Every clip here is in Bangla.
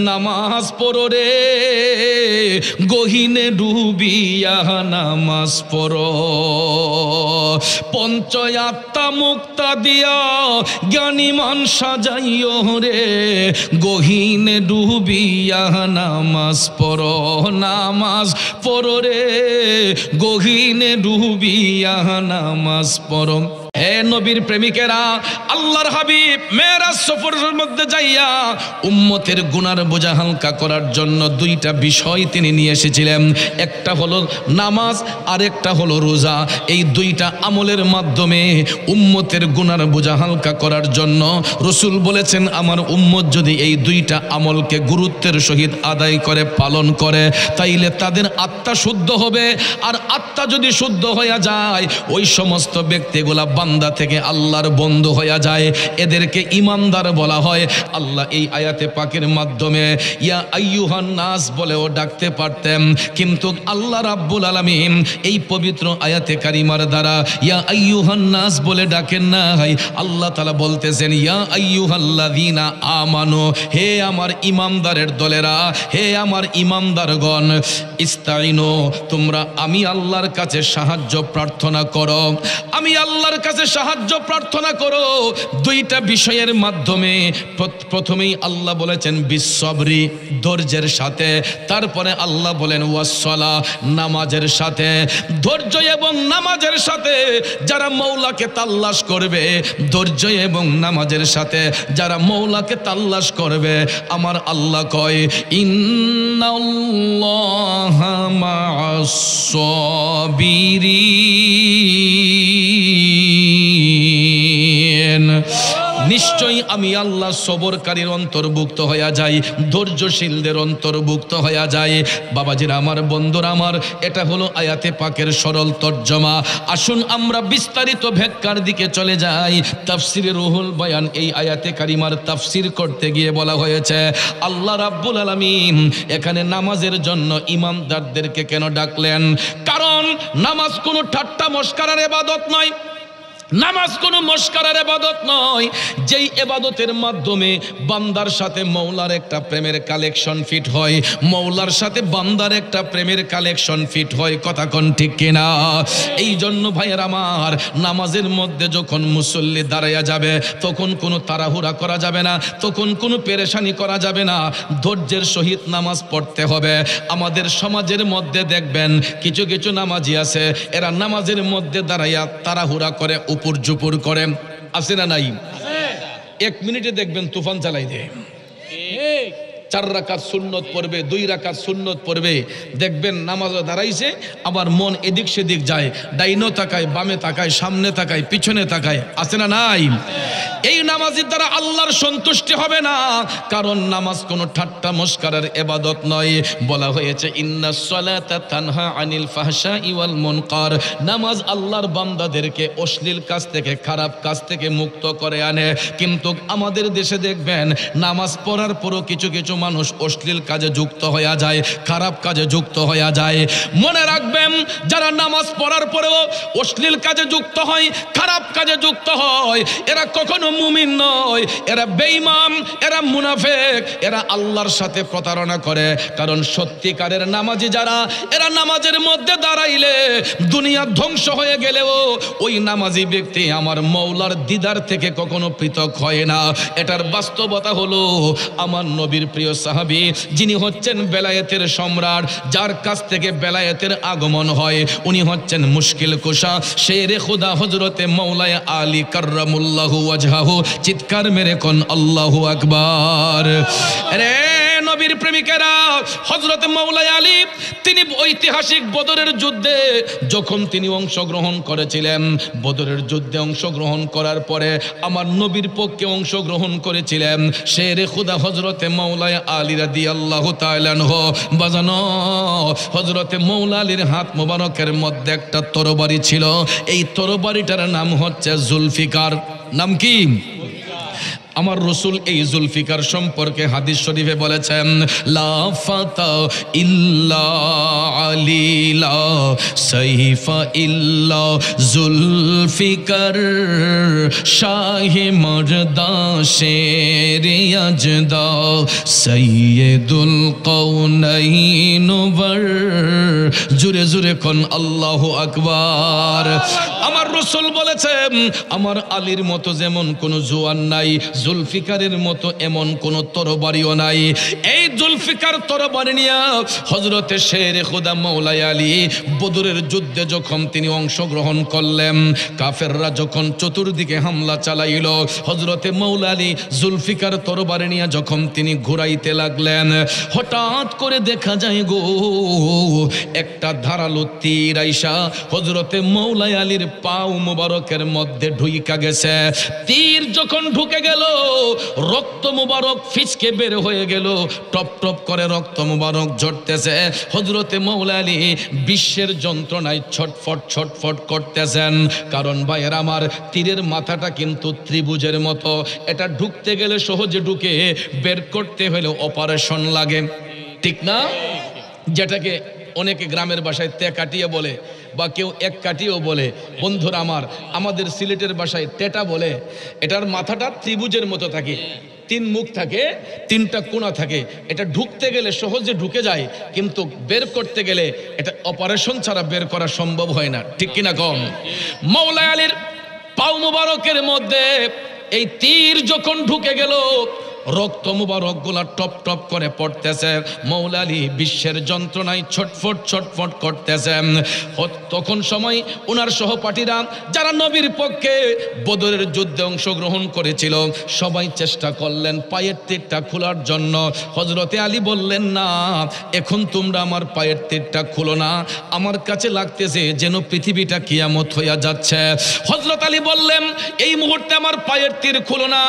নামাজ পড়ো রে গহীনে ডুবিয়া নামাজ পড়ো, পঞ্চ আত্মা মুক্তা দিয়া জ্ঞানীমান সাজাইও রে গহীনে ডুবিয়া নামাজ পড়ো, নামাজ পড়ো রে গহীনে ডুবিয়া নামাজ পড়ো। হে নবীর প্রেমিকেরা, আল্লাহর হাবিব মেরাজ সফরের মধ্যে যাইয়া উম্মতের গুনার বোঝা হালকা করার জন্য দুইটা বিষয় তিনি নিয়ে এসেছিলেন। একটা হলো নামাজ, আর একটা হলো রোজা। এই দুইটা আমলের মাধ্যমে উম্মতের গুনার বোঝা হালকা করার জন্য রসুল বলেছেন, আমার উম্মত যদি এই দুইটা আমলকে গুরুত্বের সহিত আদায় করে পালন করে তাইলে তাদের আত্মা শুদ্ধ হবে। আর আত্মা যদি শুদ্ধ হয়ে যায়, ওই সমস্ত ব্যক্তিগুলা বান্দা থেকে আল্লাহর বন্ধু হয়ে যায়, এদেরকে ইমানদার বলা হয়। আল্লাহ এই আয়াতে পাকের মাধ্যমে ইয়া আইয়ুহান নাস বলেও ডাকতে পারতেন, কিন্তু আল্লাহ রাব্বুল আলামিন এই পবিত্র আয়াতে কারিমার দ্বারা ইয়া আইয়ুহান নাস বলে ডাকেন নাই। আল্লাহ তাআলা বলতেছেন ইয়া আইয়ুহাল্লাযীনা আমানু, হে আমার ইমানদারের দলেরা, হে আমার ইমানদারগণ, ইস্তাইনু, তোমরা আমি আল্লাহর কাছে সাহায্য প্রার্থনা করো, আমি আল্লাহর কাছে সাহায্য প্রার্থনা করো দুইটা বিষয়ের মাধ্যমে। প্রথমেই আল্লাহ বলেছেন বিসসবরি, ধৈর্যের সাথে। তারপরে আল্লাহ বলেন ওয়াসসালা, নামাজের সাথে। ধৈর্য এবং নামাজের সাথে যারা মওলাকে তাল্লাশ করবে, ধৈর্য এবং নামাজের সাথে যারা মওলাকে তাল্লাশ করবে, আমার আল্লাহ কয় ইন্নাল্লাহা মা'আস সাবিরিন, নিশ্চয়ই আমি আল্লাহ সবরকারীর অন্তর্ভুক্ত হয়ে যাই, ধৈর্যশীলদের অন্তর্ভুক্ত হয়ে যায়। বাবাজিরা আমার, বন্ধুরা আমার, এটা হলো আয়াতে পাকের সরল তর্জমা। আসুন আমরা বিস্তারিত ব্যাখ্যার দিকে চলে যাই। তাফসিরে রুহুল বয়ান এই আয়াতে কারিমার তাফসির করতে গিয়ে বলা হয়েছে, আল্লাহ রাব্বুল আলামিন এখানে নামাজের জন্য ইমানদারদেরকে কেন ডাকলেন? কারণ নামাজ কোনো ঠাট্টা মস্করার ইবাদত নয়, নামাজ কোনো মস্করার ইবাদত নয়। যেই ইবাদতের মাধ্যমে বান্দার সাথে মওলার একটা প্রেমের কালেকশন ফিট হয়, মওলার সাথে বান্দার একটা প্রেমের কালেকশন ফিট হয়। কথা কোন ঠিক কিনা? এই জন্য ভাইয়ের আমার, নামাজের মধ্যে যখন মুসল্লি দাঁড়াইয়া যাবে তখন কোনো তাড়াহুড়া করা যাবে না, তখন কোনো পেরেশানি করা যাবে না, ধৈর্যের সহিত নামাজ পড়তে হবে। আমাদের সমাজের মধ্যে দেখবেন কিছু কিছু নামাজি আছে, এরা নামাজের মধ্যে দাঁড়াইয়া তাড়াহুড়া করে, উপর জুপুর করে, আছে না নাই? 1 মিনিটে দেখবেন তুফান চালাই দেয়। 4 রাকাত সুন্নত পড়বে, 2 রাকাত সুন্নত পড়বে, দেখবেন নামাজে দাঁড়াইছে, আবার মন এদিক সেদিক যায়, ডাইনো তাকায়, বামে তাকায়, সামনে তাকায়, পিছনে তাকায়, আছে না নাই? এই নামাজের দ্বারা আল্লাহর সন্তুষ্টি হবে না, কারণ নামাজ কোনো ঠাট্টা মস্করার ইবাদত নয়। বলা হয়েছে ইন্নাস সালাতা তানহা আনিল ফাহশাই ওয়াল মুনকার, নামাজ আল্লাহর বান্দাদেরকে অশ্লীল কাজ থেকে, খারাপ কাজ থেকে মুক্ত করে আনে। কিন্তু আমাদের দেশে দেখবেন নামাজ পড়ার পরও কিছু কিছু মানুষ অশ্লীল কাজে যুক্ত হয়ে যায়, খারাপ কাজে যুক্ত হয়ে যায়। মনে রাখবেন, যারা নামাজ পড়ার পরেও অশ্লীল কাজে যুক্ত হয়, খারাপ কাজে যুক্ত হয়, এরা কখনো মুমিন নয়, এরা বেঈমান, এরা মুনাফিক, এরা আল্লাহর সাথে প্রতারণা করে। কারণ সত্যিকারের নামাজি যারা, এরা নামাজের মধ্যে দাঁড়াইলে দুনিয়া ধ্বংস হয়ে গেলেও ওই নামাজি ব্যক্তি আমার মওলার দিদার থেকে কখনো পৃথক হয় না। এটার বাস্তবতা হলো আমার নবীর প্রিয় সাহাবী, যিনি হচ্ছেন বেলায়েতের সম্রাট, যার কাছ থেকে বেলায়েতের আগমন হয়, উনি হচ্ছেন মুশকিল কুশা শেরে খুদা হযরতে মাওলানা আলী কাররামুল্লাহু ওয়াজহাহু। চিৎকার মেরে কোন আল্লাহু আকবার। রে নবীর প্রেমিকেরা, হযরত মাওলানা আলী তিনি ঐতিহাসিক বদরের যুদ্ধে যখন তিনি অংশগ্রহণ করেছিলেন, বদরের যুদ্ধে অংশগ্রহণ করার পরে আমার নবীর পক্ষে অংশগ্রহণ করেছিলেন শেরে খুদা হযরতে মাওলানা আলী রাদিয়াল্লাহু তাআলা আনহু। বাজানো, হযরতে মাওলানা আলীর হাত মোবারকের মধ্যে একটা তরবারি ছিল, এই তরবারিটার নাম হচ্ছে জুলফিকার। নাম কি? আমার রসুল এই জুলফিকার সম্পর্কে হাদিস শরীফে বলেছেন, লা ফাতা ইল্লা আলী লা সাইফা ইল্লা জুলফিকার শাহে মর্দা শেরে আজদা সৈয়দুল কওনাইন ওয়ার। জুরে জুরে কোন আল্লাহু আকবার। আমার রসুল বলেছেন, আমার আলীর মতো যেমন কোনো জোয়ান নাই, জুলফিকারের মতো এমন কোনো তরবারিও নাই। এই জুলফিকার তরবারি নিয়ে হযরতে শেরে খুদা মওলাই আলী বদরের যুদ্ধে যখন তিনি অংশগ্রহণ করলেন, কাফেররা যখন চতুর্দিকে হামলা চালাইল, হযরতে মওলা আলী জুলফিকার তরবারি নিয়ে যখন তিনি ঘুরাইতে লাগলেন, হঠাৎ করে দেখা যায় গো একটা ধারালো তীর আইসা হযরতে মওলাই আলীর পাও মুবারকের মধ্যে ঢুইকা গেছে। তীর যখন ঢুকে গেল, রক্ত মুবারক ফিচকে বের হয়ে গেল, টপ টপ করে রক্ত মুবারক ঝরতেছে। হযরতে মওলা আলী বিশ্বের যন্ত্রণায় ছটফট ছটফট করতেছেন। কারণ ভাইয়ের আমার, তীরের মাথাটা কিন্তু ত্রিভুজের মতো, এটা ঢুকতে গেলে সহজে ঢুকে, বের করতে হলে অপারেশন লাগে, ঠিক না? যেটাকে অনেকে গ্রামের ভাষায় তেকাটিয়ে বলে বা কেউ এক কাটিয়েও বলে। বন্ধুরা আমার, আমাদের সিলেটের ভাষায় টেটা বলে। এটার মাথাটা ত্রিভুজের মতো থাকে, তিন মুখ থাকে, তিনটা কোণা থাকে। এটা ঢুকতে গেলে সহজে ঢুকে যায়, কিন্তু বের করতে গেলে এটা অপারেশন ছাড়া বের করা সম্ভব হয় না, ঠিক কিনা কম? মওলা আলীর পাও মুবারকের মধ্যে এই তীর যখন ঢুকে গেল, রক্ত মুবারক গুলা টপ টপ করে পড়তেছে। মওলা আলী বিশ্বের যন্ত্রণায় ছটফট ছটফট করতেছে। তখন সময় ওনার সহপাঠীরা যারা নবীর পক্ষে বদরের যুদ্ধে অংশগ্রহণ করেছিল, সবাই চেষ্টা করলেন পায়ের তীরটা খোলার জন্য। হযরতে আলী বললেন, না, এখন তোমরা আমার পায়ের তীরটা খুলো না, আমার কাছে লাগতেছে যেন পৃথিবীটা কিয়ামত হইয়া যাচ্ছে। হযরত আলী বললেন, এই মুহূর্তে আমার পায়ের তীর খুলো না।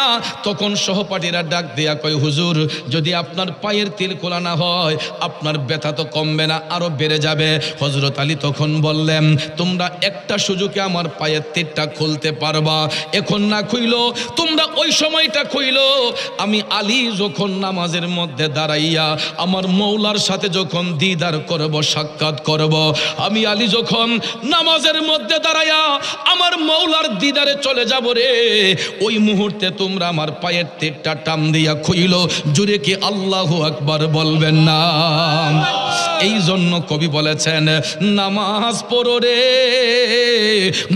তখন সহপাঠীরা ডাক দিয়া কয়, হুজুর, যদি আপনার পায়ের তীর খোলা না হয়, আপনার ব্যথা তো কমবে না, আরো বেড়ে যাবে। হযরত আলী তখন বললেন, তোমরা একটা সুযোগে আমার পায়ের তীরটা খুলতে পারবা, এখন না খুইলো তোমরা ওই সময়টা খুইলো। আমি আলী যখন নামাজের মধ্যে দাঁড়াইয়া আমার মওলার সাথে যখন দিদার করব, সাক্ষাৎ করব, আমি আলী যখন নামাজের মধ্যে দাঁড়াইয়া আমার মওলার দিদারে চলে যাব রে, ওই মুহূর্তে তোমরা আমার পায়ের তীরটা টান দিয়া খুইল। জুড়ে কি আল্লাহু আকবার বলবেন না? এই জন্য কবি বলেছেন, নামাজ পড়ো রে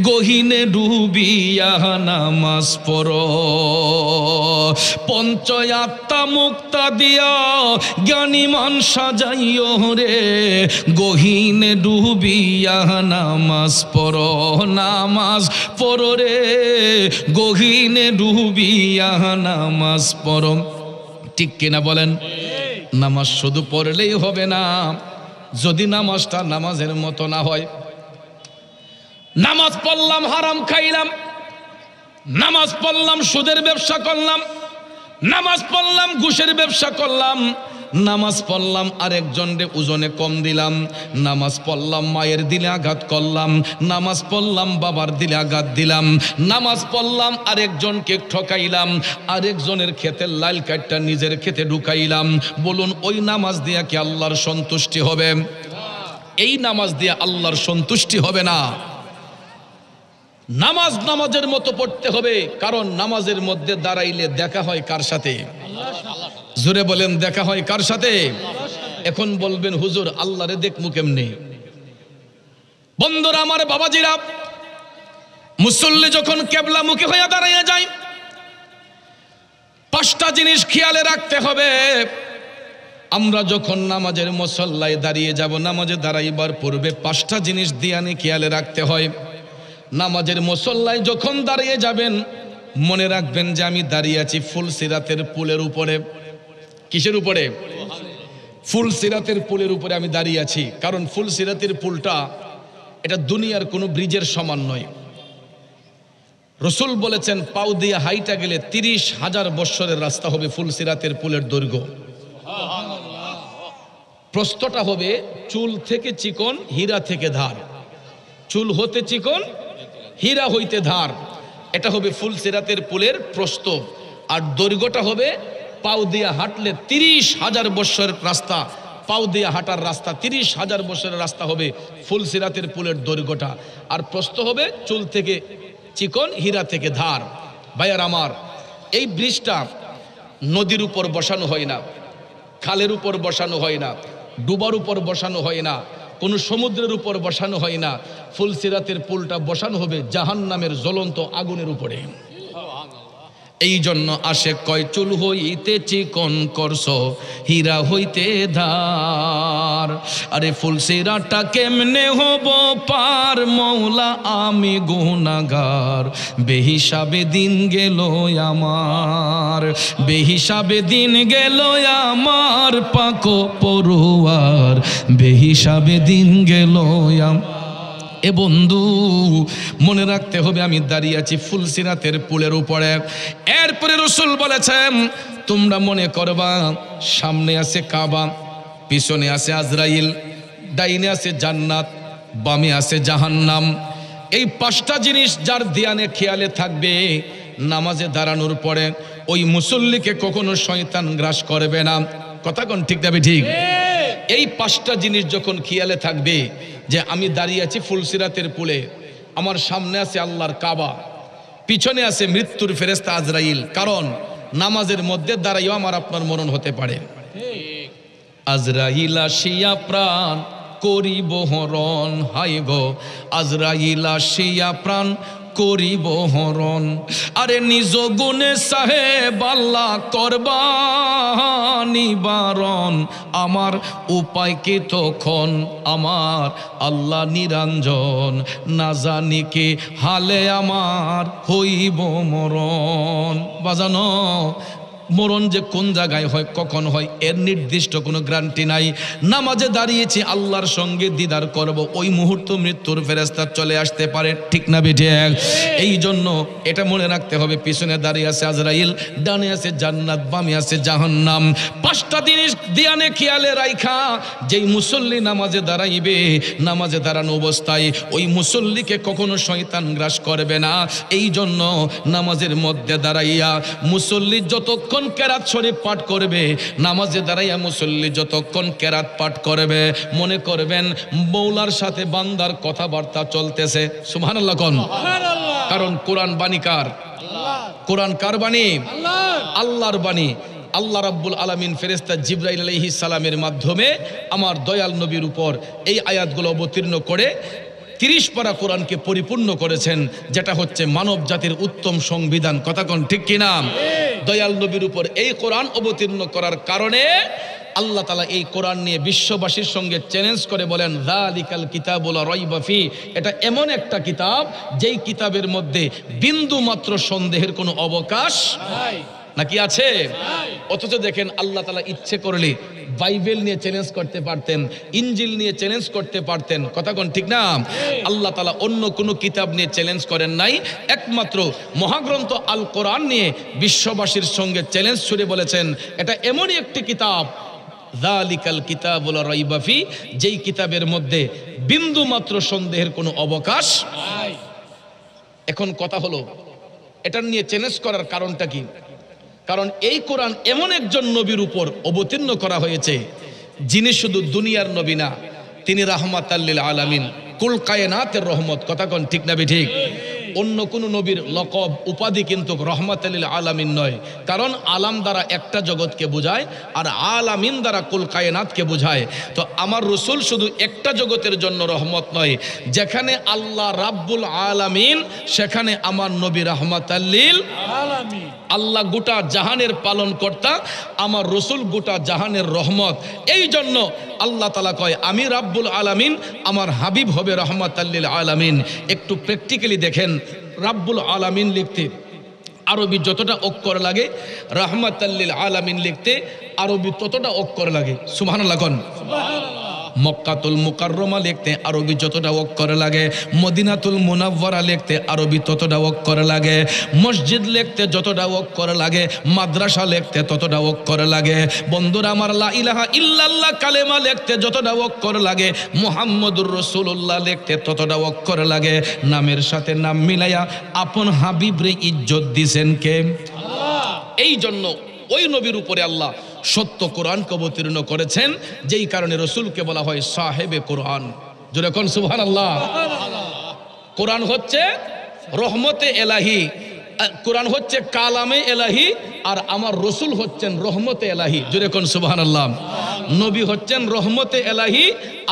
গহীনে ডুবিয়া, নামাজ পড়ো পঞ্চ আত্মা মুক্তা দিয়া, জ্ঞানী মান সাজাইও রে গহীনে ডুবিয়া, নামাজ পড়ো, নামাজ পড়ো রে গহীনে ডুবিয়া, নামাজ পড়ো। ঠিক কিনা বলেন? নামাজ শুধু পড়লেই হবে না, যদি নামাজটা নামাজের মতো না হয়। নামাজ পড়লাম হারাম খাইলাম, নামাজ পড়লাম সুদের ব্যবসা করলাম, নামাজ পড়লাম ঘুষের ব্যবসা করলাম, নামাজ পড়লাম আরেকজনকে ওজনে কম দিলাম, নামাজ পড়লাম মায়ের দিলে আঘাত করলাম, নামাজ পড়লাম বাবার দিলে আঘাত দিলাম, নামাজ পড়লাম আরেকজনকে ঠকাইলাম, আরেকজনের ক্ষেতের লাল কাঠটা নিজের ক্ষেতে ঢুকাইলাম। বলুন, ওই নামাজ দিয়া কি আল্লাহর সন্তুষ্টি হবে? এই নামাজ দিয়া আল্লাহর সন্তুষ্টি হবে না। নামাজ নামাজের মতো পড়তে হবে, কারণ নামাজের মধ্যে দাঁড়াইলে দেখা হয় কার সাথে? জোরে বলেন, দেখা হয় কার সাথে? এখন বলবেন, হুজুর আল্লাহরে দেখমু কেমনে? বন্ধুরা আমার, বাবাজিরা, মুসল্লি যখন কেবলা মুখী হয়ে দাঁড়াইয়া যায়, পাঁচটা জিনিস খেয়ালে রাখতে হবে। আমরা যখন নামাজের মুসল্লায় দাঁড়িয়ে যাব, নামাজে দাঁড়াইবার পূর্বে পাঁচটা জিনিস দিয়ানি খেয়ালে রাখতে হয়। নামাজের মুসল্লায় যখন দাঁড়িয়ে যাবেন, মনে রাখবেন যে আমি দাঁড়িয়ে আছি ফুলসিরাতের পুলের উপরে। কিসের উপরে? ফুলসিরাতের পুলের উপরে আমি দাঁড়িয়ে আছি। কারণ ফুলসিরাতের পুলটা এটা দুনিয়ার কোনো ব্রিজের সমান নয়। রসুল বলেছেন, পাও দিয়ে হাইটা গেলে 30,000 বৎসরের রাস্তা হবে ফুলসিরাতের পুলের দৈর্ঘ্য। প্রস্থটা হবে চুল থেকে চিকন, হীরা থেকে ধার। চুল হতে চিকন, হীরা হইতে ধার। এটা হবে ফুলসিরাতের পুলের প্রস্থ। আর দৈর্ঘ্যটা হবে পাও দিয়ে হাঁটলে 30,000 বছরের রাস্তা, পাও দিয়ে হাঁটার রাস্তা 30,000 বছরের রাস্তা হবে ফুলসিরাতের পুলের দৈর্ঘ্যটা। আর প্রস্থ হবে চুল থেকে চিকন, হীরা থেকে ধার। ভাইয়ার আমার, এই ব্রিজটা নদীর উপর বসানো হয় না, খালের উপর বসানো হয় না, ডুবার উপর বসানো হয় না, কোনো সমুদ্রের উপর বসানো হয় না। ফুলসিরাতের পুলটা বসানো হবে জাহান্নামের জ্বলন্ত আগুনের উপরে। এই জন্য আশেক কয় চুল হইতে চিকন করছো, হীরা হইতে ধার। আরে ফুলসিরাতটা কেমনে হব পার, মৌলা আমি গুনাহগার। বেহিসাবে দিন গেল আমার, বেহিসাবে দিন গেল আমার, পাকো পড়ুয়ার বেহিসাবে দিন গেল আমার। এ বন্ধু, মনে রাখতে হবে আমি দাঁড়িয়ে আছি ফুলসিরাতের পুলের উপরে। এরপরে রাসূল বলেছেন, তোমরা মনে করবা সামনে আছে কাবা, পিছনে আছে আজরাইল, ডাইনে আছে জান্নাত, বামে আছে জাহান্নাম। এই 5টা জিনিস যার ধ্যানে খেয়ালে থাকবে, নামাজে দাঁড়ানোর পরে ওই মুসল্লিকে কখনো শয়তান গ্রাস করবে না। কথা কোন ঠিক যাবে? ঠিক। এই 5টা জিনিস যখন খেয়ালে থাকবে যে আমি দাঁড়িয়ে আছি ফুলসিরাতের পুলে, আমার সামনে আছে আল্লাহর কাবা, পিছনে আছে মৃত্যুর ফেরেশতা আজরাইল। কারণ নামাজের মধ্যে দাঁড়াইও আমার আপনার মরণ হতে পারে। আজরাইল আসিয়া প্রাণ করিব হরণ, হায় গো আজরাইল আসিয়া প্রাণ করিব হরণ। আরে নিজ গুণে সাহেব আল্লাহ করবা নিবারণ, আমার উপায় কি তখন আমার আল্লাহ নিরঞ্জন। না জানি কি হালে আমার হইব মরণ। বাজানো, মরণ যে কোন জায়গায় হয়, কখন হয়, এর নির্দিষ্ট কোনো গ্যারান্টি নাই। নামাজে দাঁড়িয়েছি আল্লাহর সঙ্গে দিদার করব, ওই মুহূর্ত মৃত্যুর ফেরেশতা চলে আসতে পারে। ঠিক না বেঠে? এই জন্য এটা মনে রাখতে হবে, পিছনে দাঁড়িয়ে আছে আজরাইল, ডানে আছে জান্নাত, বামে আছে জাহান্নাম। 5টা জিনিস ধ্যানে খেয়ালে রাইখা যেই মুসল্লি নামাজে দাঁড়াইবে, নামাজে দাঁড়ানো অবস্থায় ওই মুসল্লিকে কখনো শয়তান গ্রাস করবে না। এই জন্য নামাজের মধ্যে দাঁড়াইয়া মুসল্লি যতক্ষণ কেরাত শরীফ পাঠ করবে, নামাজে দাঁড়াইয়া মুসল্লি যতক্ষণ কেরাত পাঠ করবে, মনে করবেন মৌলার সাথে বান্দার কথাবার্তা চলতেছে। সুবহানাল্লাহ কোন? কারণ কোরআন বাণী কার? কোরআন কার বাণী? আল্লাহর বাণী। আল্লাহ রাব্বুল আলামিন ফেরেশতা জিবরাইল আলাইহিস সালামের মাধ্যমে আমার দয়াল নবীর উপর এই আয়াতগুলো অবতীর্ণ করে 30 পারা কোরআনকে পরিপূর্ণ করেছেন, যেটা হচ্ছে মানব জাতির উত্তম সংবিধান। কথা কোন ঠিক কিনা? দয়াল নবীর উপর এই কোরআন অবতীর্ণ করার কারণে আল্লাহ তাআলা এই কোরআন নিয়ে বিশ্ববাসীর সঙ্গে চ্যালেঞ্জ করে বলেন, যালিকাল কিতাবুল লা রাইবা ফি, এটা এমন একটা কিতাব যেই কিতাবের মধ্যে বিন্দু মাত্র সন্দেহের কোনো অবকাশ নাই। নাকি আছে? অথচ দেখেন আল্লাহ তাআলা ইচ্ছে করলে বাইবেল নিয়ে চ্যালেঞ্জ করতে পারতেন, ইনজিল নিয়ে চ্যালেঞ্জ করতে পারতেন। কথা কোন ঠিক না? আল্লাহ তাআলা অন্য কোনো কিতাব নিয়ে চ্যালেঞ্জ করেন নাই, একমাত্র মহাগ্রন্থ আল কোরআন নিয়ে বিশ্ববাসীর সঙ্গে চ্যালেঞ্জ ছুড়ে বলেছেন, এটা এমনই একটি কিতাব, যালিকাল কিতাবুল লা রাইবা ফি, যেই কিতাবের মধ্যে বিন্দু মাত্র সন্দেহের কোনো অবকাশ নাই। এখন কথা হলো, এটা নিয়ে চ্যালেঞ্জ করার কারণটা কি? কারণ এই কোরআন এমন একজন নবীর উপর অবতীর্ণ করা হয়েছে, যিনি শুধু দুনিয়ার নবী না, তিনি রাহমাতাল লিল আলামিন, কুল কায়নাতের রহমত। কথা কোন ঠিক না ঠিক? অন্য কোন নবীর লকব উপাধি কিন্তু রহমাতাল লিল আলামিন নয়, কারণ আলাম দ্বারা একটা জগৎকে বোঝায় আর আলামিন দ্বারা কুল কায়নাতকে বোঝায়। তো আমার রাসূল শুধু একটা জগতের জন্য রহমত নয়, যেখানে আল্লাহ রাব্বুল আলামিন সেখানে আমার নবী রাহমাতাল লিল আলামিন। আল্লাহ গোটা জাহানের পালন কর্তা, আমার রাসূল গোটা জাহানের রহমত। এই জন্য আল্লাহ তাআলা কয় আমি রাব্বুল আলামিন, আমার হাবিব হবে রাহমাতাল লিল আলামিন। একটু প্র্যাকটিক্যালি দেখেন, রাব্বুল আলামিন লিখতে আরবি যতটা অক্ষর লাগে, রাহমাতাল লিল আলামিন লিখতে আরবি ততটা অক্ষর লাগে। সুবহানাল্লাহ কোন? সুবহানাল্লাহ। মক্কাতুল মুকাররমা লিখতে আরবি যতটা অক্ষর লাগে, মদিনাতুল মুনাওয়ারা লিখতে আরবি ততটা অক্ষর লাগে, মসজিদ লিখতে যতটা অক্ষর লাগে, মাদ্রাসা লিখতে ততটা অক্ষর লাগে। বন্ধুরা আমার, লা ইলাহা ইল্লাল্লাহ কালেমা লিখতে যতটা অক্ষর লাগে, মুহাম্মদুর রাসূলুল্লাহ লিখতে ততটা অক্ষর লাগে। নামের সাথে নাম মিলাইয়া আপন হাবিবরে ইজ্জত দিছেন কে? আল্লাহ। এই জন্য ওই নবীর উপরে আল্লাহ সত্য কোরআনকে অবতীর্ণ করেছেন, যেই কারণে রসুলকে বলা হয় সাহেবে কোরআন। জোরে কোন সুবহানাল্লাহ। কোরআন হচ্ছে রহমতে এলাহি, কোরআন হচ্ছে কালামে এলাহি, আর আমার রসুল হচ্ছেন রহমতে এলাহি। জোরে কোন সুবহানাল্লাহ। নবী হচ্ছেন রহমতে এলাহি,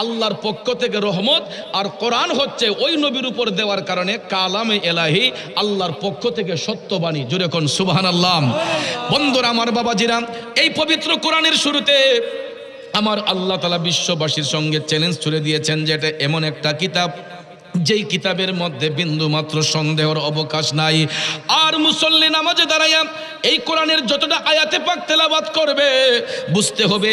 আল্লাহর পক্ষ থেকে রহমত, আর কোরআন হচ্ছে ওই নবীর উপর দেওয়ার কারণে কালামে এলাহি, আল্লাহর পক্ষ থেকে সত্যবাণী। জোরে কোন সুবহানাল্লাহ। বন্ধুরা আমার, বাবাজিরা, এই পবিত্র কোরআনের শুরুতে আমার আল্লাহ তাআলা বিশ্ববাসীর সঙ্গে চ্যালেঞ্জ ছুড়ে দিয়েছেন যে এটা এমন একটা কিতাব যেই কিতাবের মধ্যে বিন্দু মাত্র সন্দেহের অবকাশ নাই। আর মুসল্লি নামাজে দাঁড়াইয়া এই কোরআনের যতটা আয়াতে পাক তেলাওয়াত করবে, বুঝতে হবে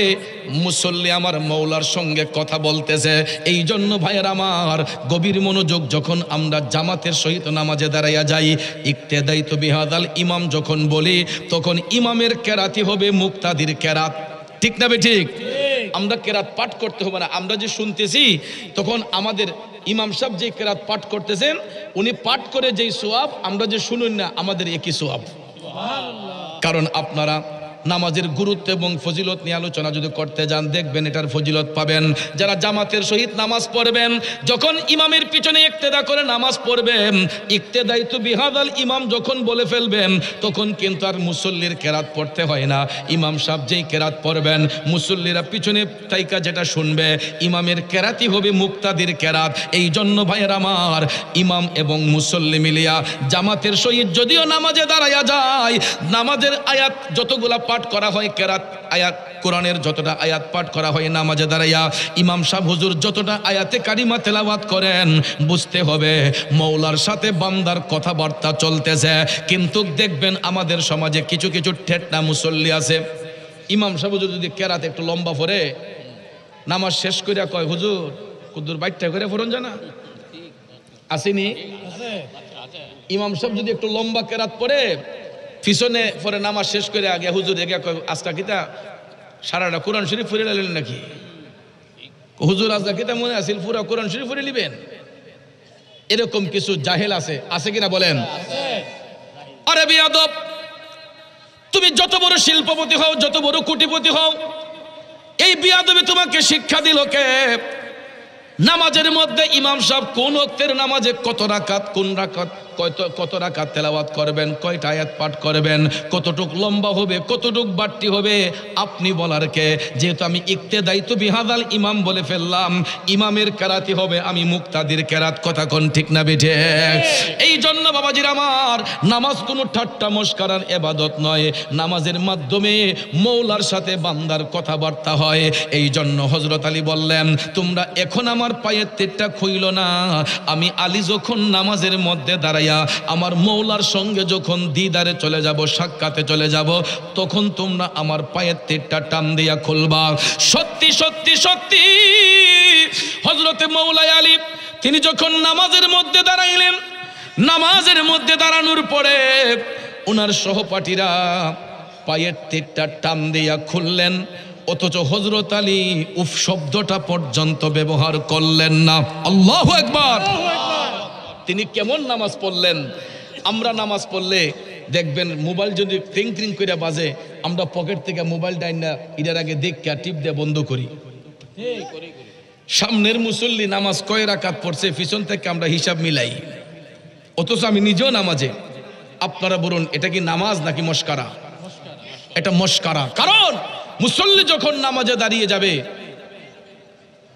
মুসল্লি আমার মৌলার সঙ্গে কথা বলতেছে। এই জন্য ভাইয়ের আমার, গভীর মনোযোগ যখন আমরা জামাতের সহিত নামাজে দাঁড়াইয়া যাই, ইক্তেদাইতু বিহাদাল ইমাম যখন বলি, তখন ইমামের কেরাতি হবে মুক্তাদির কেরাত। ঠিক না বে ঠিক? আমরা কেরাত পাঠ করতে হবে না, আমরা যে শুনতেছি, তখন আমাদের ইমাম সাহেব যে কেরাত পাঠ করতেছেন, উনি পাঠ করে যেই সোয়াব, আমরা যে শুনুন না, আমাদের একই সোয়াব। কারণ আপনারা নামাজের গুরুত্ব এবং ফজিলত নিয়ে আলোচনা যদি করতে যান, দেখবেন এটার ফজিলত পাবেন। যারা জামাতের সহিত নামাজ পড়বেন, যখন ইমামের পিছনে ইক্তেদা করে নামাজ পড়বেন, ইক্তেদাইতু বিহাদাল ইমাম যখন বলে ফেলবেন, তখন কিন্তু আর মুসল্লির কেরাত পড়তে হয় না। ইমাম সাহেব যেই কেরাত পড়বেন, মুসল্লিরা পিছনে তাইকা যেটা শুনবে, ইমামের কেরাতই হবে মুক্তাদির কেরাত। এই জন্য ভাইয়ের আমার, ইমাম এবং মুসল্লি মিলিয়া জামাতের সহিত যদিও নামাজে দাঁড়াইয়া যায়, নামাজের আয়াত যতগুলা পাঠ করা হয়, কেরাত আয়াত কোরআনের যতটা আয়াত পাঠ করা হয় নামাজে দাঁড়াইয়া, ইমাম সাহেব হুজুর যতটা আয়াতে কারিমা তেলাওয়াত করেন, বুঝতে হবে মৌলার সাথে বান্দার কথাবার্তা চলতেছে। কিন্তু দেখবেন আমাদের সমাজে কিছু কিছু ঠেটনা মুসল্লি আছে, ইমাম সাহেব হুজুর যদি কেরাত একটু লম্বা পড়ে, নামাজ শেষ করিয়া কয়, হুজুর কুদ্দুর বাইটটা করে ফোরন জানা আসেনি। ইমাম সাহেব যদি একটু লম্বা কেরাত পড়ে, পিছনে পরে নামাজ শেষ করে আগে হুজুর এগিয়ে আজকা কিতা সারাটা কোরআন শরীফ ফুরে নিলেন নাকি? হুজুর আজকা কিতা মনে আসিল পুরা কোরআন শরীফ ফুরে নিবেন? এরকম কিছু জাহেল আছে কিনা বলেন? আরে বিয়াদব, তুমি যত বড় শিল্পপতি হও, যত বড় কোটিপতি হও, এই বিয়াদবি তোমাকে শিক্ষা দিল কে? নামাজের মধ্যে ইমাম সাহেব কোন ওয়াক্তের নামাজে কত রাকাত, কোন রাকাত কত রাকাত তেলাওয়াত করবেন, কয়টা আয়াত পাঠ করবেন, কতটুক লম্বা হবে, কতটুক বাড়তি হবে, আপনি বলার কে? যেহেতু আমি ইক্তেদাইতু বিহাদাল ইমাম বলে ফেললাম, ইমামের কেরাতি হবে, আমি মুক্তাদির কেরাত। কথা কোন ঠিক না বেঠে? এই জন্য বাবাজির আমার, নামাজ কোনো ঠাট্টা মস্করার ইবাদত নয়, নামাজের মাধ্যমে মৌলার সাথে বান্দার কথাবার্তা হয়। এই জন্য হযরত আলী বললেন, তোমরা এখন আমার পায়ের তেরটা খুইল না, আমি আলী যখন নামাজের মধ্যে দাঁড়াই আমার মৌলার সঙ্গে যখন দিদারে চলে যাব, সাক্ষাতে চলে যাব, তখন তোমরা আমার পায়ের তেরটা টান দিয়া খুলবা। সত্যি সত্যি সত্যি হযরতে মৌলাই আলী তিনি যখন নামাজের মধ্যে দাঁড়াইলেন, নামাজের মধ্যে দাঁড়ানোর পরে ওনার সহপাঠীরা পায়ের তেরটা টান দিয়া খুললেন, অথচ হযরত আলী উফ শব্দটা পর্যন্ত ব্যবহার করলেন না। আল্লাহু আকবার। তিনি কেমন নামাজ পড়লেন? আমরা নামাজ পড়লে দেখবেন মোবাইল যদি ক্রিং ক্রিং করে বাজে, আমরা পকেট থেকে মোবাইল ডাইনা ইটার আগে দেখে টিপ দিয়ে বন্ধ করি। সামনের মুসল্লি নামাজ কয় রাকাত পড়ছে, পিছন থেকে আমরা হিসাব মিলাই, অথচ আমি নিজেও নামাজে। আপনারা বলুন, এটা কি নামাজ নাকি মস্কারা? এটা মস্কারা। কারণ মুসল্লি যখন নামাজে দাঁড়িয়ে যাবে,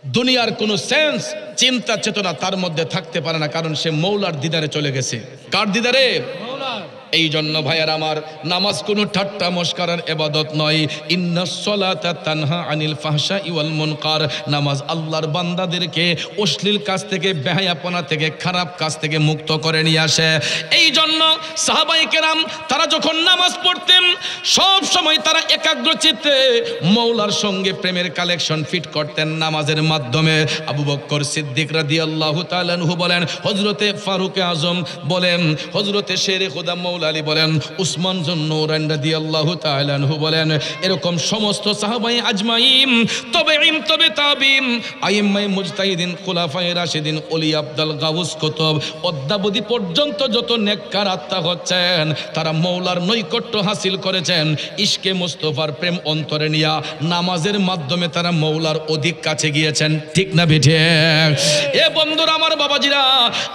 দুনিয়ার কোনো সেন্স চিন্তা চেতনা তার মধ্যে থাকতে পারে না, কারণ সে মৌলার দিদারে চলে গেছে। কার দিদারে? এই জন্য ভাইয়ার আমার, নামাজ কোনো ঠাট্টা মস্করার ইবাদত নয়। ইন্নাস সালাতা তানহা আনিল ফাহশাই ওয়াল মুনকার, নামাজ আল্লাহর বান্দাদেরকে অশ্লীল কাজ থেকে, বেহায়াপনা থেকে, খারাপ কাজ থেকে মুক্ত করে নিয়ে আসে। এই জন্য সাহাবায়ে কেরাম তারা যখন নামাজ পড়তেন, সব সময় তারা একাগ্র চিত্তে মৌলার সঙ্গে প্রেমের কালেকশন ফিট করতেন নামাজের মাধ্যমে। আবু বকর সিদ্দিক রাদিয়াল্লাহু তাআলা আনহু বলেন, হযরতে ফারুক আজম বলেন, হযরতে শেরে খোদা মৌলা মাওলা আলী বলেন, উসমান যুন্নুরাইন রাদিয়াল্লাহু তাআলা আনহু বলেন, এরকম সমস্ত সাহাবায়ে আজমাইন, তবে তাবিঈন, আইম্মায়ে মুজতাহিদিন, খুলাফায়ে রাশিদিন, ওলি আব্দাল, গাউস, কুতুব, অদ্যাবধি পর্যন্ত যত নেককার আত্মা হচ্ছেন, তারা মওলার নৈকট্য হাসিল করেছেন ইশকে মুস্তাফার প্রেম অন্তরে নিয়া নামাজের মাধ্যমে তারা মওলার অধিক কাছে গিয়েছেন। ঠিক না বেঠে? এ বন্ধুরা আমার, বাবাজিরা,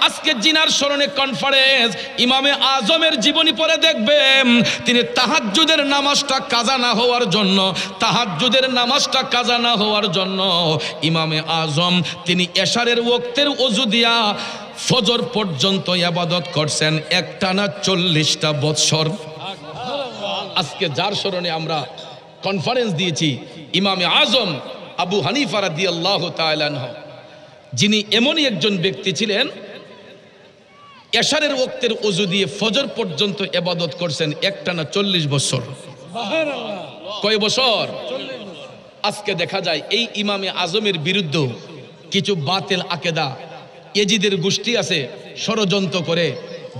আজকে জিনার স্মরণে কনফারেন্স, ইমামে আজমের জীবনী পড়ে দেখবেন তিনি তাহাজ্জুদের নামাজটা কাজা না হওয়ার জন্য, ইমামে আজম তিনি এশারের ওয়াক্তের ওযু দিয়া ফজর পর্যন্ত ইবাদত করছেন একটানা 40টা বৎসর। আজকে যার স্মরণে আমরা কনফারেন্স দিয়েছি, ইমামে আজম আবু হানিফা রাদিয়াল্লাহু তাআলা আনহু, যিনি এমনই একজন ব্যক্তি ছিলেন, এশারের ওয়াক্তের ওযু দিয়ে ফজর পর্যন্ত ইবাদত করছেন একটানা 40 বছর। কয় বছর? আজকে দেখা যায় এই ইমামে আজমের বিরুদ্ধে কিছু বাতিল আকেদা এজিদের গোষ্ঠী আছে, ষড়যন্ত্র করে,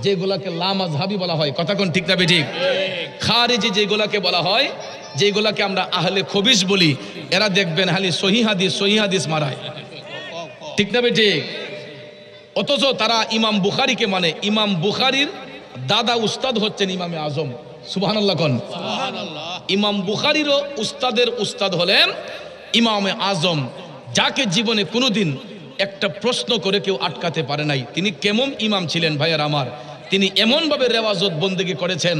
যেগুলাকে লামাযহাবি বলা হয়। কথা কোন ঠিক না বেঠিক? খারিজি যেগুলাকে বলা হয়, যেগুলাকে আমরা আহলে খবিস বলি, এরা দেখবেন খালি সহিহ হাদিস মারায়। ঠিক না বেঠিক? অথচ তারা ইমাম বুখারীকে মানে, ইমাম বুখারীর দাদা উস্তাদ হচ্ছেন ইমামে আজম। সুবহানাল্লাহ কোন? ইমাম বুখারীরও উস্তাদের উস্তাদ হলেন ইমামে আজম, যাকে জীবনে কোনোদিন একটা প্রশ্ন করে কেউ আটকাতে পারে নাই। তিনি কেমন ইমাম ছিলেন ভাইয়ার আমার, তিনি এমনভাবে রেওয়াজত বন্দেগী করেছেন,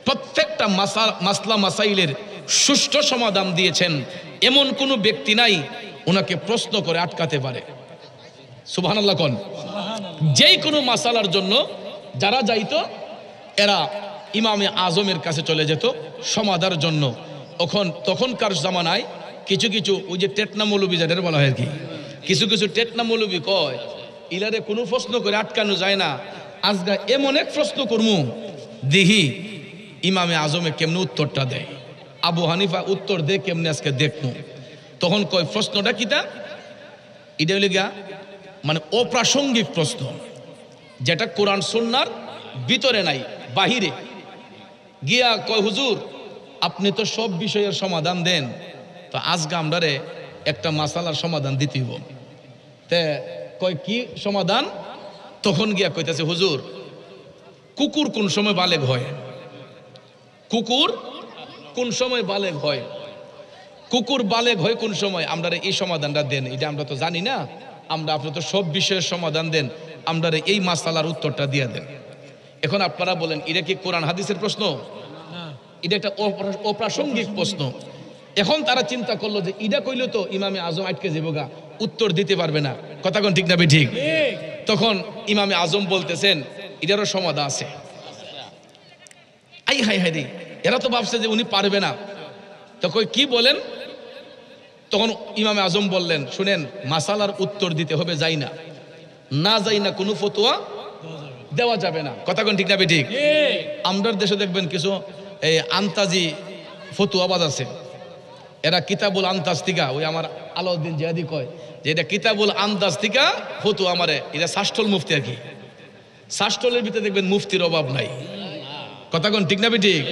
প্রত্যেকটা মাসলা মাসাইলের সুষ্ঠু সমাধান দিয়েছেন, এমন কোনো ব্যক্তি নাই ওনাকে প্রশ্ন করে আটকাতে পারে। সুবহানাল্লাহ কোন? যেই কোনো মাসালার জন্য যারা যাইতো, এরা ইমামে আজমের কাছে চলে যেত সমাধার জন্য। তখনকার জামানায় কিছু ওই যে টেটনা মৌলবী যাদের বলা হয় আর কি, কিছু টেটনা মৌলবী কয়, ইলারে কোনো প্রশ্ন করে আটকানো যায় না, আজগা এমন এক প্রশ্ন করমু দিহি ইমামে আজমে কেমনে উত্তরটা দেয়, আবু হানিফা উত্তর দেয় কেমনে আজকে দেখমু। তখন কয় প্রশ্নটা কিটা? এটা হইলে গিয়া মানে অপ্রাসঙ্গিক প্রশ্ন, যেটা কোরআন সুন্নাহর ভিতরে নাই, বাহিরে গিয়া কয়, হুজুর আপনি তো সব বিষয়ের সমাধান দেন, তো আজকে আমরারে একটা মাসালার সমাধান দিতেই হবে। তে কয় কি সমাধান? তখন গিয়া কইতেছে, হুজুর কুকুর কোন সময় বালেগ হয়? কুকুর কোন সময় বালেগ হয়? কুকুর বালেগ হয় কোন সময়? আমরা এই সমাধানটা দেন, এটা আমরা তো জানি না, আপনি তো সব বিষয়ের সমাধান দেন, আমরা এই মাসালার উত্তরটা দিয়ে দেন। এখন আপনারা বলেন, এটা কি কোরআন হাদিসের প্রশ্ন? এটা একটা অপ্রাসঙ্গিক প্রশ্ন। এখন তারা চিন্তা করলো যে ইডা কইলে তো ইমামে আজম আটকে যাবো, উত্তর দিতে পারবে না। কথা কোন ঠিক না ঠিক? তখন ইমামে আজম বলতেছেন, এটারও সমাধান আছে। আই হাই হাই রে, এরা তো ভাবছে যে উনি পারবে না। তখন কি বলেন? তখন ইমামে আজম বললেন, শুনেন, মাসালার উত্তর দিতে হবে, যাই না কোনো ফতোয়া দেওয়া যাবে না। কথা কোন ঠিক না ঠিক? আমরার দেশে দেখবেন কিছু এই আন্তাজি ফতুয়াবাজ আছে, এরা কিতাবুল আন্তাজ থেকে, ওই আমার আলাউদ্দিন জিহাদি কয় যে এটা কিতাবুল আন্তাজ থেকে ফতুয়া আমারে, এটা শাস্টল মুফতি আর কি। শাস্টলের ভিতরে দেখবেন মুফতির অভাব নাই। কথা কোন ঠিক না ঠিক?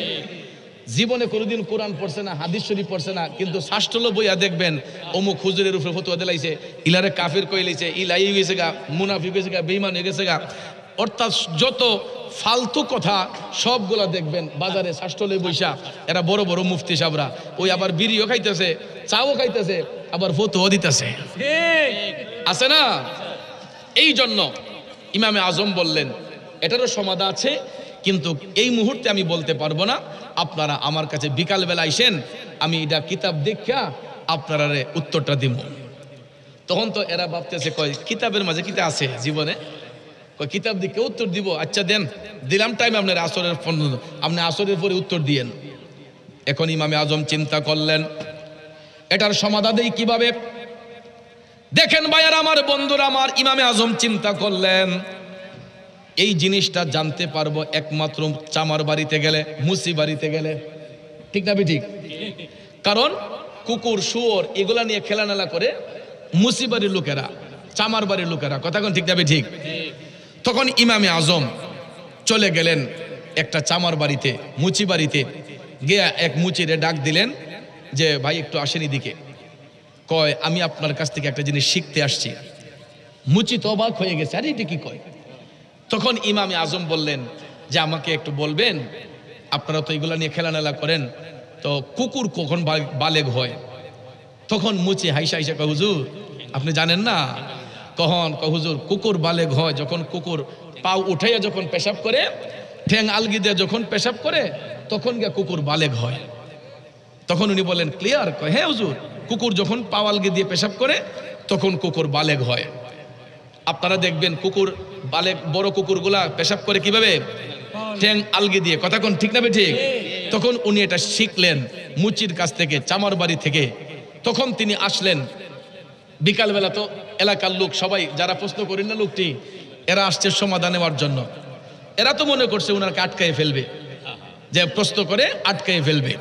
জীবনে কোনোদিন কোরআন পড়ছে না, হাদিস শরীফ পড়ছে না, কিন্তু শাস্টলও বইয়া দেখবেন অমুক হুজুরের উপরে ফতুয়া দিলাইছে, ইলারে কাফির কইলাইছে, ইলাই হয়েছে গা, মুনাফিক হয়েছে গা, বেঈমান হয়ে গেছে গা। অর্থাৎ যত ফালতু কথা সবগুলা দেখবেন বাজারে শাস্টলে বৈশা এরা বড় বড় মুফতি সাহেবরা, ওই আবার বিড়িও খাইতেছে, চাও খাইতেছে, আবার ফতুয়া দিতেছে, আছে না? এই জন্য ইমামে আজম বললেন এটারও সমাধান আছে, কিন্তু এই মুহূর্তে আমি বলতে পারবো না, আপনারা আমার কাছে বিকালবেলা আইসেন, আমি এটা কিতাব দেখা আপনারা উত্তরটা দিব। তখন তো এরা ভাবতেছে, কয় কিতাবের মাঝে কিতা আছে জীবনে, কয় কিতাব দিকে উত্তর দিব। আচ্ছা দেন, দিলাম টাইম আপনার আসরের, আপনি আসরের পরে উত্তর দিয়েন। এখন ইমামে আজম চিন্তা করলেন এটার সমাধান দেই কিভাবে। দেখেন ভাইয়ার আমার, বন্ধুরা আমার, ইমামে আজম চিন্তা করলেন এই জিনিসটা জানতে পারবো একমাত্র চামার বাড়িতে গেলে, মুসি বাড়িতে গেলে। ঠিক না ঠিক? কারণ কুকুর শুয়োর এগুলা নিয়ে খেলানেলা করে মুসি বাড়ির লোকেরা, চামার বাড়ির লোকেরা। কথা কোন ঠিক না ঠিক? তখন ইমামে আজম চলে গেলেন একটা চামার বাড়িতে, মুচি বাড়িতে গিয়ে এক মুচিরে ডাক দিলেন যে ভাই একটু আসেন এদিকে। কয় আমি আপনার কাছ থেকে একটা জিনিস শিখতে আসছি। মুচি তো অবাক হয়ে গেছে, আরে এটা কি কয়। তখন ইমামে আজম বললেন যে আমাকে একটু বলবেন, আপনারা তো এগুলা নিয়ে খেলানেলা করেন, তো কুকুর কখন বালেগ হয়? তখন মুচি হাইসা হাইসা কয় হুজুর আপনি জানেন না? কখন? কয় হুজুর কুকুর বালেগ হয় যখন কুকুর পাও উঠাইয়া যখন পেশাব করে, ঠ্যাং আলগি দিয়ে যখন পেশাব করে, তখন গিয়ে কুকুর বালেগ হয়। তখন উনি বলেন ক্লিয়ার? কয় হ্যাঁ হুজুর, কুকুর যখন পাও আলগি দিয়ে পেশাব করে তখন কুকুর বালেগ হয়। আপনারা দেখবেন কুকুর বালেগ, বড় কুকুরগুলা পেশাব করে কিভাবে? ঠ্যাং আলগি দিয়ে। কথা কোন ঠিক না ঠিক? তখন উনি এটা শিখলেন মুচির কাছ থেকে, চামার বাড়ি থেকে। তখন তিনি আসলেন বিকালবেলা, তো এলাকার লোক সবাই যারা প্রশ্ন করেন না লোকটি, এরা আসছে সমাধান নেওয়ার জন্য। এরা তো মনে করছে উনাকে আটকায় ফেলবে, যে প্রশ্ন করে আটকায় ফেলবে।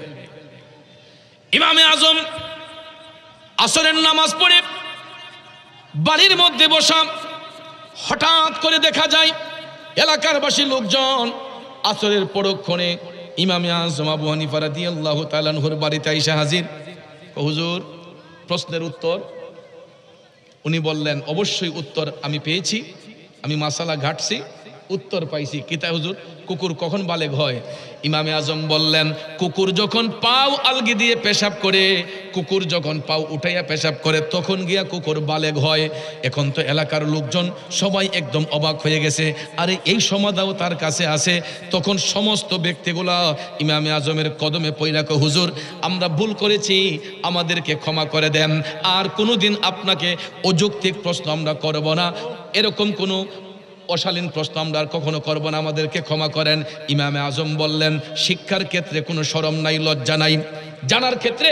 ইমামে আজম আসরের নামাজ পড়ে বাড়ির মধ্যে বসা, হঠাৎ করে দেখা যায় এলাকার বাসী লোকজন আসরের পরক্ষণে ইমামে আজম আবু হানিফা রাদিয়াল্লাহু তাআলা আনহুর বাড়িতে আইসা হাজির। হুজুর প্রশ্নের উত্তর? উনি বললেন অবশ্যই উত্তর আমি পেয়েছি, আমি মাসালা ঘাটছি, উত্তর পাইছি। কিতা হুজুর? কুকুর কখন বালেগ হয়? ইমামে আজম বললেন কুকুর যখন পাও আলগি দিয়ে পেশাব করে, কুকুর যখন পাও উঠাইয়া পেশাব করে, তখন গিয়া কুকুর বালেগ হয়। এখন তো এলাকার লোকজন সবাই একদম অবাক হয়ে গেছে, আরে এই সমাধানও তার কাছে আছে। তখন সমস্ত ব্যক্তিগুলা ইমামে আজমের কদমে পইলা কয় হুজুর আমরা ভুল করেছি, আমাদেরকে ক্ষমা করে দেন, আর কোনোদিন আপনাকে অযৌক্তিক প্রশ্ন আমরা করব না, এরকম কোনো অশালীন প্রশ্ন আমরা আর কখনো করব না, আমাদেরকে ক্ষমা করেন। ইমামে আজম বললেন শিক্ষার ক্ষেত্রে কোনো শরম নাই, লজ্জা নাই, জানার ক্ষেত্রে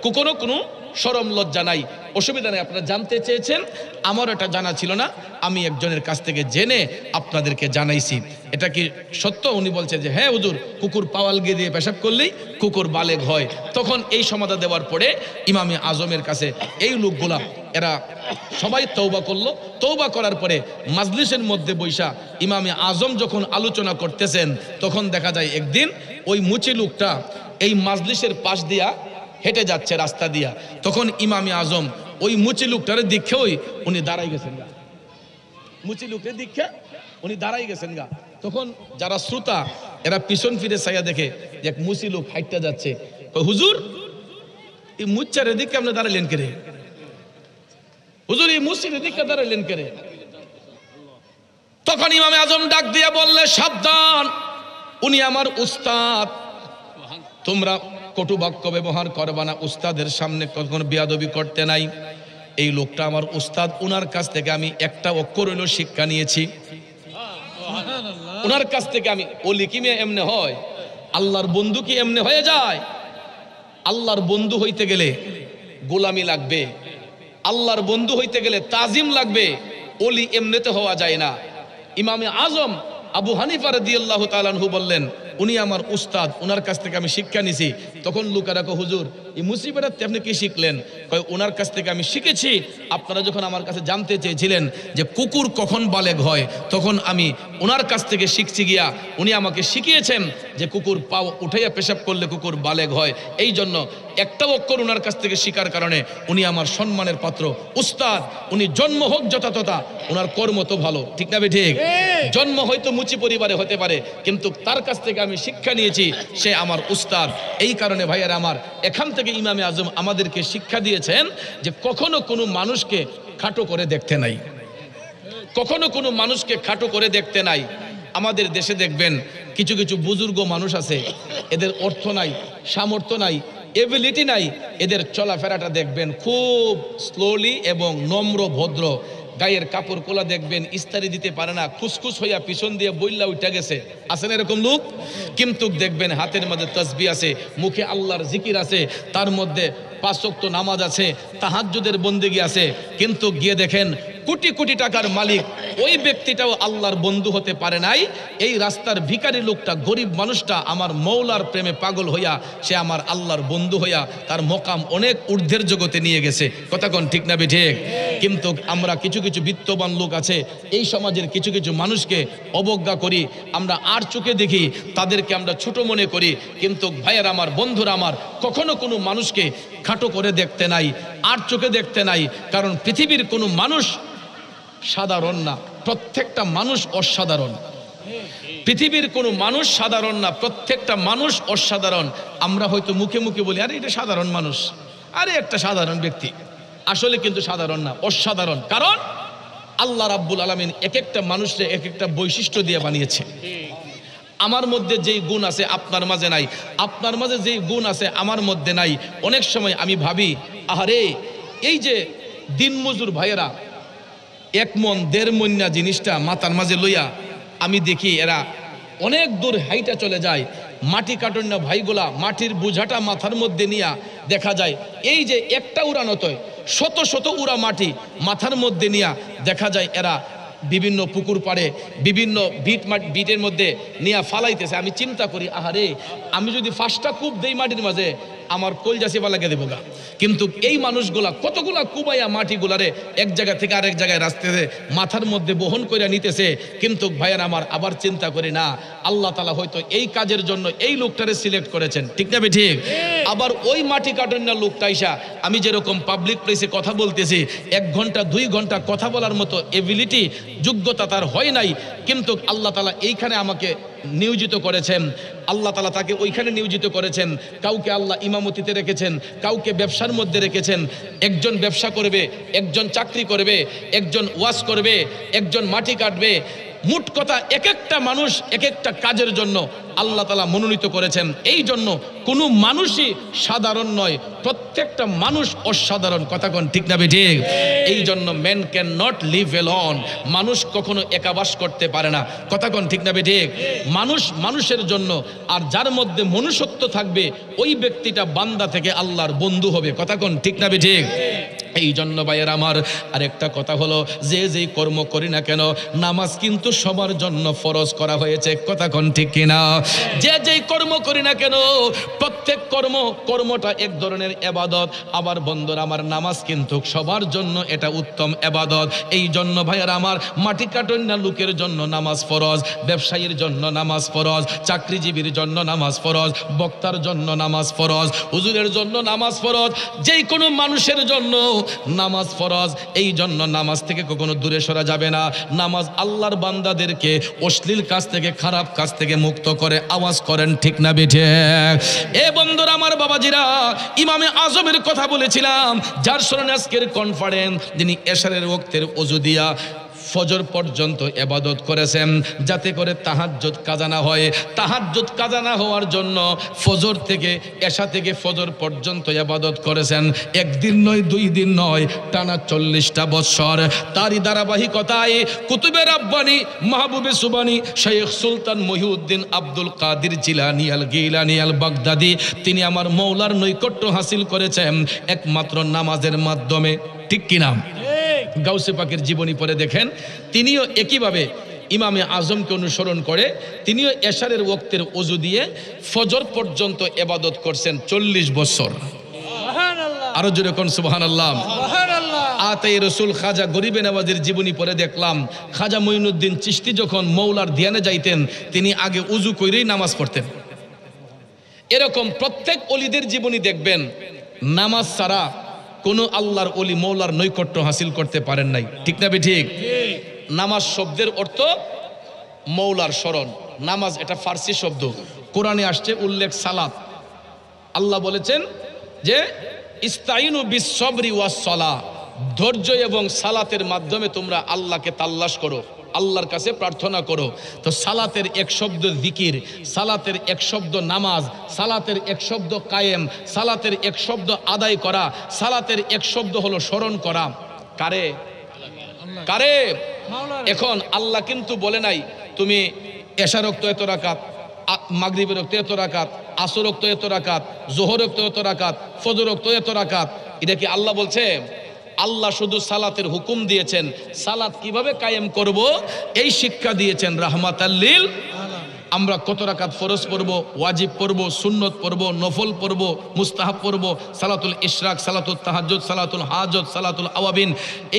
কোনো শরম লজ্জা নাই, অসুবিধা নেই। আপনারা জানতে চেয়েছেন, আমার এটা জানা ছিল না, আমি একজনের কাছ থেকে জেনে আপনাদেরকে জানাইছি। এটা কি সত্য? উনি বলছে যে হ্যাঁ হুজুর, কুকুর পাওয়াল গিয়ে দিয়ে পেশাব করলেই কুকুর বালেগ হয়। তখন এই সমাধান দেওয়ার পরে ইমামে আজমের কাছে এই লোকগুলা এরা সবাই তওবা করলো। তওবা করার পরে মাজলিসের মধ্যে বৈশা ইমামে আজম যখন আলোচনা করতেছেন, তখন দেখা যায় একদিন ওই মুচি লোকটা এই মাজলিসের পাশ দিয়া হেঁটে যাচ্ছে রাস্তা দিয়া। তখন ইমামে আজম ওই মুচি লোকটারে দীক্ষাই উনি দাঁড়াই গেছেন গা, মুচি লোকটার দীক্ষা উনি দাঁড়াই গেছেন গা। তখন যারা শ্রোতা এরা পিছন ফিরে চাইয়া দেখে যে এক মুচি লোক হাইটটা যাচ্ছে। হুজুর এই মুচ্চারের দিকে আপনি দাঁড়াইলেন কে রে? হুজুর এই মুচির দিকে দাঁড়াইলেন কে রে? তখন ইমামে আজম ডাক দিয়া বললে সাবধান, উনি আমার উস্তাদ, তোমরা কটু বাক্য ব্যবহার করবা না, উস্তাদের সামনে কখনো বেয়াদবি করতে নাই। এই লোকটা আমার উস্তাদ, উনার কাছ থেকে আমি একটা অক্ষর হইল শিক্ষা নিয়েছি, উনার কাছ থেকে আমি। ওলি কি এমনে হয়? আল্লাহর বন্ধু কি এমনে হয়ে যায়? আল্লাহর বন্ধু হইতে গেলে গোলামি লাগবে, আল্লাহর বন্ধু হইতে গেলে তাজিম লাগবে, ওলি এমনিতে হওয়া যায় না। ইমামে আজম আবু হানিফা রাদিয়াল্লাহু তাআলা আনহু বললেন উনি আমার উস্তাদ, ওনার কাছ থেকে আমি শিক্ষা নিছি। তখন লোকেরা কয় হুজুর এই মুসিবতে আপনি কি শিখলেন? কয় ওনার কাছ থেকে আমি শিখেছি, আপনারা যখন আমার কাছে জানতে চেয়েছিলেন যে কুকুর কখন বালেগ হয়, তখন আমি ওনার কাছ থেকে শিখছি গিয়া, উনি আমাকে শিখিয়েছেন যে কুকুর পাও উঠাইয়া পেশাব করলে কুকুর বালেগ হয়। এই জন্য একটা অক্ষর ওনার কাছ থেকে শিকার কারণে উনি আমার সম্মানের পাত্র, উস্তাদ। উনি জন্ম হোক যথাতথা, ওনার কর্ম তো ভালো, ঠিক না বে ঠিক? জন্ম হয়তো মুচি পরিবারে হতে পারে, কিন্তু তার কাছ থেকে আমি শিক্ষা নিয়েছি, সে আমার উস্তাদ। এই কারণে ভাইয়েরা আমার, এখান থেকে ইমামে আজম আমাদেরকে শিক্ষা দিয়েছেন যে কখনো কোনো মানুষকে খাটো করে দেখতে নাই, কখনো কোনো মানুষকে খাটো করে দেখতে নাই। আমাদের দেশে দেখবেন কিছু কিছু বুজুর্গ মানুষ আছে, এদের অর্থ নাই, সামর্থ্য নাই, এবিলিটি নাই, এদের চলাফেরাটা দেখবেন খুব স্লোলি এবং নম্র ভদ্র। গায়ের কাপড় কোলা দেখবেন ইস্তারি দিতে পারে না, খুসখুস হইয়া পিছন দিয়ে বইল্লা উঠা গেছে, আছেন এরকম লোক? কিন্তু দেখবেন হাতের মধ্যে তসবিহ আছে, মুখে আল্লাহর জিকির আছে, তার মধ্যে 5 ওয়াক্ত নামাজ আছে, তাহাজ্জুদের বন্দেগী আছে, কিন্তু গিয়ে দেখেন কোটি কোটি টাকার মালিক ওই ব্যক্তিটাও আল্লাহর বন্ধু হতে পারে নাই। এই রাস্তার ভিখারি লোকটা, গরিব মানুষটা আমার মৌলার প্রেমে পাগল হইয়া সে আমার আল্লাহর বন্ধু হইয়া তার মকাম অনেক ঊর্ধ্বের জগতে নিয়ে গেছে। কথা কোন ঠিক না বে ঠিক? কিন্তু আমরা কিছু কিছু বিত্তবান লোক আছে, এই সমাজের কিছু কিছু মানুষকে অবজ্ঞা করি, আমরা আর চোখে দেখি, তাদেরকে আমরা ছোট মনে করি। কিন্তু ভাইয়ের আমার, বন্ধুরা আমার, কখনো কোনো মানুষকে খাটো করে দেখতে নাই, আর চোখে দেখতে নাই। কারণ পৃথিবীর কোনো মানুষ সাধারণ না, প্রত্যেকটা মানুষ অসাধারণ। পৃথিবীর কোনো মানুষ সাধারণ না, প্রত্যেকটা মানুষ অসাধারণ। আমরা হয়তো মুখে মুখে বলি আরে এটা সাধারণ মানুষ, আরে একটা সাধারণ ব্যক্তি, আসলে কিন্তু সাধারণ না, অসাধারণ। কারণ আল্লাহ রাব্বুল আলামিন এক একটা মানুষকে এক একটা বৈশিষ্ট্য দিয়ে বানিয়েছে। আমার মধ্যে যেই গুণ আছে আপনার মাঝে নাই, আপনার মাঝে যেই গুণ আছে আমার মধ্যে নাই। অনেক সময় আমি ভাবি, আহারে এই যে দিনমজুর ভাইয়েরা 1 মণ 1.5 মণ না জিনিসটা মাথার মাঝে লইয়া, আমি দেখি এরা অনেক দূর হাইটা চলে যায়। মাটি কাটন না ভাইগুলা, মাটির বোঝাটা মাথার মধ্যে নিয়া দেখা যায় এই যে একটা উড়ানোতয় শত শত উড়া মাটি মাথার মধ্যে নিয়া দেখা যায় এরা বিভিন্ন পুকুর পাড়ে বিভিন্ন বিটের মধ্যে নিয়ে ফালাইতেছে। আমি চিন্তা করি, আহারে আমি যদি 5টা কূপ দেই মাটির মাঝে, আমার কলজা সেবা লাগে দেবো গা। কিন্তু এই মানুষগুলা কতগুলা কুবাইয়া মাটিগুলারে এক জায়গা থেকে আরেক জায়গায় রাস্তাতে মাথার মধ্যে বহন করে নিতেছে। কিন্তু ভাইয়ের আমার, আবার চিন্তা করি না, আল্লাহ তাআলা হয়তো এই কাজের জন্য এই লোকটারে সিলেক্ট করেছেন, ঠিক না বে ঠিক? আবার ওই মাটি কাটন না লোকটা আইসা, আমি যেরকম পাবলিক প্লেসে কথা বলতেছি, 1 ঘন্টা 2 ঘন্টা কথা বলার মতো এবিলিটি, যোগ্যতা তার হয় নাই। কিন্তু আল্লাহ তাআলা এইখানে আমাকে নিয়োজিত করেছেন, আল্লাহ তাআলা তাকে ওইখানে নিয়োজিত করেছেন। কাউকে আল্লাহ ইমামতিতে রেখেছেন, কাউকে ব্যবসার মধ্যে রেখেছেন। একজন ব্যবসা করবে, একজন চাকরি করবে, একজন ওয়াজ করবে, একজন মাটি কাটবে। মোট কথা এক একটা মানুষ এক একটা কাজের জন্য আল্লাহ তাআলা মনোনীত করেছেন। এই জন্য কোনো মানুষই সাধারণ নয়, প্রত্যেকটা মানুষ অসাধারণ। কথা কোন ঠিক না ঠিক? এই জন্য man can not live alone, মানুষ কখনো একা বাস করতে পারে না। কথা কোন ঠিক না ঠিক? মানুষ মানুষের জন্য, আর যার মধ্যে মনুষ্যত্ব থাকবে ওই ব্যক্তিটা বান্দা থেকে আল্লাহর বন্ধু হবে। কথা কোন ঠিক না ঠিক? এই জন্য ভাইয়ের আমার আরেকটা কথা হলো, যে যেই কর্ম করি না কেন, নামাজ কিন্তু সবার জন্য ফরজ করা হয়েছে। কথা কোন ঠিক কিনা? যে যেই কর্ম করি না কেন, প্রত্যেক কর্মটা এক ধরনের ইবাদত। আবার বন্ধুরা আমার, নামাজ কিন্তু সবার জন্য এটা উত্তম ইবাদত। এই জন্য ভাইয়ের আমার, মাটি কাটন না লোকের জন্য নামাজ ফরজ, ব্যবসায়ীর জন্য নামাজ ফরজ, চাকরিজীবীর জন্য নামাজ ফরজ, বক্তার জন্য নামাজ ফরজ, হুজুরের জন্য নামাজ ফরজ, যেই কোনো মানুষের জন্য নামাজ ফরজ। এই জন্য নামাজ থেকে কখনো দূরে সরা যাবে না। নামাজ আল্লাহর বান্দাদেরকে অশ্লীল কাজ থেকে, খারাপ কাজ থেকে মুক্ত করে। আওয়াজ করেন ঠিক না বেঠে? এ বন্ধুরা আমার, বাবাজিরা, ইমামে আজমের কথা বলেছিলাম, যার স্মরণে আজকের কনফারেন্স, যিনি এশারের ওয়াক্তের ওযু দিয়া ফজর পর্যন্ত ইবাদত করেছেন, যাতে করে তাহাজ্জুদ কাজা না হয়। তাহাজ্জুদ কাজা না হওয়ার জন্য ফজর থেকে, এশা থেকে ফজর পর্যন্ত ইবাদত করেছেন। 1 দিন নয়, 2 দিন নয়, টানা 40টা বছর। তারই ধারাবাহিকতায় কুতুবে রাব্বানি, মাহবুবে সুবানি, শেখ সুলতান মহিউদ্দিন আব্দুল কাদের জিলানী আল গিলানী আল বাগদাদি, তিনি আমার মওলার নৈকট্য হাসিল করেছেন একমাত্র নামাজের মাধ্যমে। ঠিক কিনা? গাউসে পাকের জীবনী পড়ে দেখেন, তিনিও একইভাবে ইমামে আজমকে অনুসরণ করে তিনিও এশারের ওয়াক্তের ওযু দিয়ে ফজর পর্যন্ত ইবাদত করছেন 40 বছর। আরো জোরে কোন সুবহানাল্লাহ। আতাই রসুল খাজা গরিবে নওয়াজের জীবনী পড়ে দেখলাম, খাজা মঈনুদ্দিন চিশতি যখন মওলার ধ্যানে যাইতেন, তিনি আগে ওযু কইরেই নামাজ পড়তেন। এরকম প্রত্যেক ওলিদের জীবনী দেখবেন, নামাজ ছাড়া কোনো আল্লাহর ওলি মওলার নৈকট্য হাসিল করতে পারেন নাই। ঠিক না বে ঠিক? নামাজ শব্দের অর্থ মওলার স্মরণ। নামাজ এটা ফার্সি শব্দ, কোরআনে আসছে উল্লেখ সালাত। আল্লাহ বলেছেন যে ইস্তাইনু বিস-সবরি ওয়াস-সালাহ, ধৈর্য এবং সালাতের মাধ্যমে তোমরা আল্লাহকে তাল্লাশ করো, আল্লাহর কাছে প্রার্থনা করো। তো সালাতের এক শব্দ জিকির, সালাতের এক শব্দ নামাজ, সালাতের এক শব্দ কায়েম, সালাতের এক শব্দ আদায় করা, সালাতের এক শব্দ হলো স্মরণ করা। কারে? কারে? এখন আল্লাহ কিন্তু বলে নাই তুমি এশা রক্ত এত রাকাত, মাগরিবের রক্ত এত রাকাত, আসর রক্ত এত রাকাত, জোহর রক্ত এত রাকাত, ফজর রক্ত এত রাকাত। এটা কি আল্লাহ বলছে? আল্লাহ শুধু সালাতের হুকুম দিয়েছেন। সালাত কিভাবে কায়েম করব এই শিক্ষা দিয়েছেন রাহমাতাল লিল। আমরা কত রাকাত ফরজ পড়ব, ওয়াজিব পড়ব, সুন্নত পড়ব, নফল পড়ব, মুস্তাহাব পড়ব, সালাতুল ইশরাক, সালাতুল তাহাজ্জুদ, সালাতুল হাজত, সালাতুল আওয়াবিন,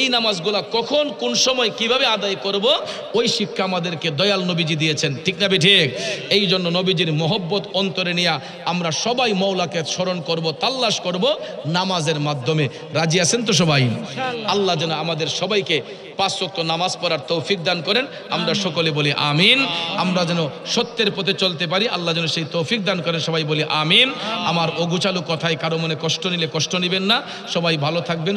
এই নামাজগুলা কখন কোন সময় কিভাবে আদায় করব, ওই শিক্ষা আমাদেরকে দয়াল নবীজি দিয়েছেন। ঠিক না ঠিক? এই জন্য নবীজির মহব্বত অন্তরে নিয়ে আমরা সবাই মওলাকে স্মরণ করব, তাল্লাশ করব নামাজের মাধ্যমে। রাজি আছেন তো সবাই? আল্লাহ যেন আমাদের সবাইকে 5 ওয়াক্ত নামাজ পড়ার তৌফিক দান করেন। আমরা সকলে বলি আমিন। আমরা যেন সত্যের পথে চলতে পারি, আল্লাহ যেন সেই তৌফিক দান করেন। সবাই বলি আমিন। আমার অগুচালু কথায় কারো মনে কষ্ট নিলে কষ্ট নেবেন না। সবাই ভালো থাকবেন।